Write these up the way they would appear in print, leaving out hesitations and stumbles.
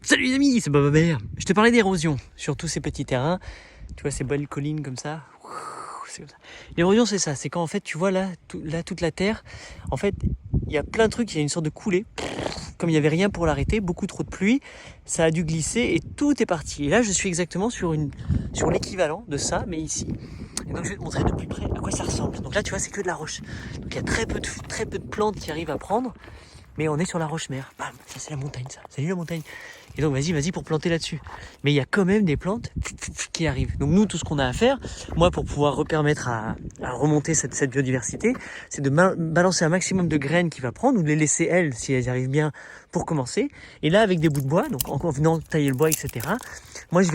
Salut les amis, c'est Bababert. Je te parlais d'érosion sur tous ces petits terrains. Tu vois ces belles collines comme ça. C'est comme ça. L'érosion c'est ça, c'est quand en fait tu vois là, toute la terre, en fait il y a plein de trucs, il y a une sorte de coulée. Comme il n'y avait rien pour l'arrêter, beaucoup trop de pluie, ça a dû glisser et tout est parti. Et là je suis exactement sur l'équivalent de ça, mais ici. Et donc je vais te montrer de plus près à quoi ça ressemble. Donc là tu vois c'est que de la roche. Donc il y a très peu de plantes qui arrivent à prendre. Mais on est sur la roche-mère. Bam, ça c'est la montagne ça. Salut la montagne. Et donc vas-y pour planter là-dessus. Mais il y a quand même des plantes qui arrivent. Donc nous, tout ce qu'on a à faire, moi pour pouvoir repermettre à remonter cette biodiversité, c'est de balancer un maximum de graines qu'il va prendre, ou de les laisser elles, si elles arrivent bien, pour commencer. Et là, avec des bouts de bois, donc en venant tailler le bois, etc., moi je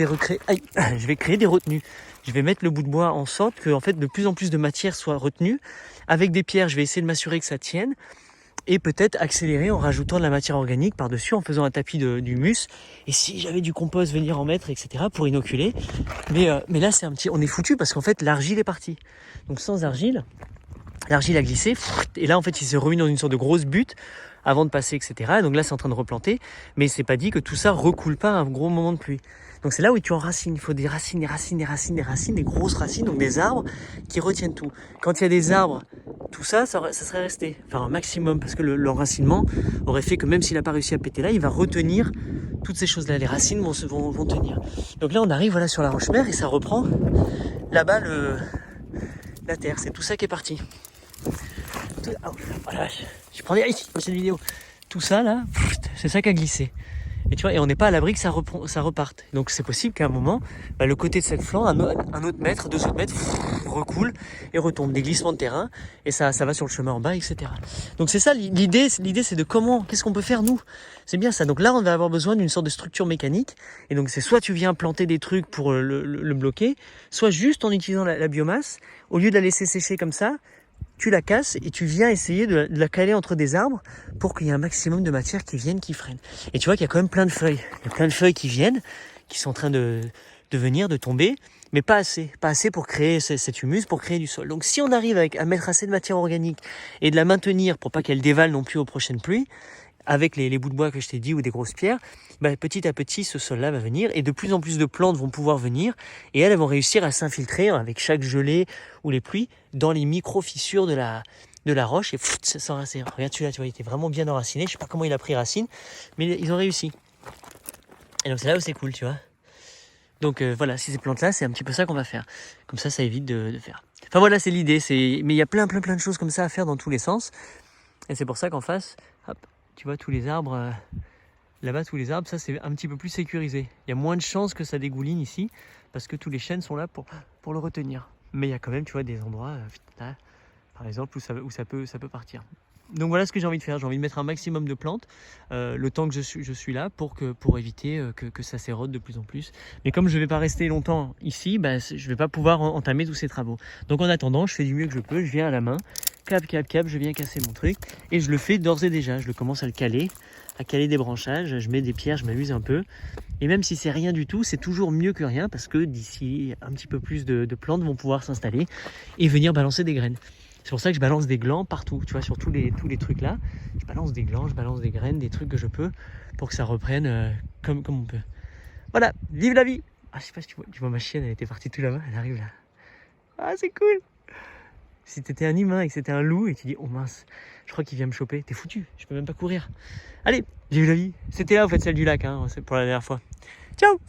vais créer des retenues. Je vais mettre le bout de bois en sorte que en fait, de plus en plus de matière soit retenue. Avec des pierres, je vais essayer de m'assurer que ça tienne. Et peut-être accélérer en rajoutant de la matière organique par-dessus, en faisant un tapis d'humus. Et si j'avais du compost, venir en mettre, etc. pour inoculer. Mais là, on est foutu parce qu'en fait, l'argile est partie. Donc sans argile, l'argile a glissé. Et là, en fait, il s'est remis dans une sorte de grosse butte avant de passer, etc. Donc là, c'est en train de replanter. Mais c'est pas dit que tout ça recoule pas à un gros moment de pluie. Donc c'est là où tu enracines. Il faut des racines, des grosses racines, donc des arbres qui retiennent tout. Quand il y a des arbres, tout ça serait resté. Enfin, un maximum, parce que l'enracinement aurait fait que même s'il n'a pas réussi à péter là, il va retenir toutes ces choses-là. Les racines vont tenir. Donc là, on arrive voilà, sur la roche-mère et ça reprend là-bas la terre. C'est tout ça qui est parti. Voilà, je prends des risques dans cette vidéo. Tout ça là, c'est ça qui a glissé. Et tu vois, et on n'est pas à l'abri que ça reparte. Donc c'est possible qu'à un moment, le côté de cette flanc, un autre mètre, 2 autres mètres, recoule et retombe. Des glissements de terrain, et ça va sur le chemin en bas, etc. Donc c'est ça l'idée, c'est de qu'est-ce qu'on peut faire nous. C'est bien ça. Donc là, on va avoir besoin d'une sorte de structure mécanique. Et donc c'est soit tu viens planter des trucs pour le bloquer, soit juste en utilisant la biomasse, au lieu de la laisser sécher comme ça, tu la casses et tu viens essayer de la caler entre des arbres pour qu'il y ait un maximum de matière qui vienne, qui freine. Et tu vois qu'il y a quand même plein de feuilles. Il y a plein de feuilles qui viennent, qui sont en train de venir, de tomber, mais pas assez. Pas assez pour créer cet humus, pour créer du sol. Donc si on arrive à mettre assez de matière organique et de la maintenir pour pas qu'elle dévale non plus aux prochaines pluies, avec les bouts de bois que je t'ai dit ou des grosses pierres, petit à petit ce sol-là va venir et de plus en plus de plantes vont pouvoir venir et elles vont réussir à s'infiltrer avec chaque gelée ou les pluies dans les micro-fissures de la roche et ça s'enracine. Regarde celui-là, tu vois, il était vraiment bien enraciné. Je sais pas comment il a pris racine, mais ils ont réussi. Et donc c'est là où c'est cool, tu vois. Donc voilà, si ces plantes-là, c'est un petit peu ça qu'on va faire. Comme ça évite de faire. Enfin voilà, c'est l'idée. Mais il y a plein de choses comme ça à faire dans tous les sens. Et c'est pour ça qu'en face, hop, tu vois tous les arbres, là-bas tous les arbres, ça c'est un petit peu plus sécurisé. Il y a moins de chances que ça dégouline ici, parce que tous les chênes sont là pour le retenir. Mais il y a quand même, tu vois, des endroits, là, par exemple, où ça peut partir. Donc voilà ce que j'ai envie de faire, j'ai envie de mettre un maximum de plantes, le temps que je suis là, pour éviter que ça s'érode de plus en plus. Mais comme je ne vais pas rester longtemps ici, je ne vais pas pouvoir entamer tous ces travaux. Donc en attendant, je fais du mieux que je peux, je viens à la main, cap, je viens casser mon truc, et je le fais d'ores et déjà, je commence à caler des branchages, je mets des pierres, je m'amuse un peu. Et même si c'est rien du tout, c'est toujours mieux que rien, parce que d'ici un petit peu plus de plantes vont pouvoir s'installer et venir balancer des graines. C'est pour ça que je balance des glands partout, tu vois, sur tous les trucs là. Je balance des glands, je balance des graines, des trucs que je peux pour que ça reprenne comme on peut. Voilà, vive la vie. Ah, je sais pas si tu vois ma chienne, elle était partie tout là-bas, elle arrive là. Ah, c'est cool. Si t'étais un humain et que c'était un loup et tu dis, oh mince, je crois qu'il vient me choper, t'es foutu, je peux même pas courir. Allez, vive la vie. C'était là, en fait, celle du lac, hein, c'est pour la dernière fois. Ciao.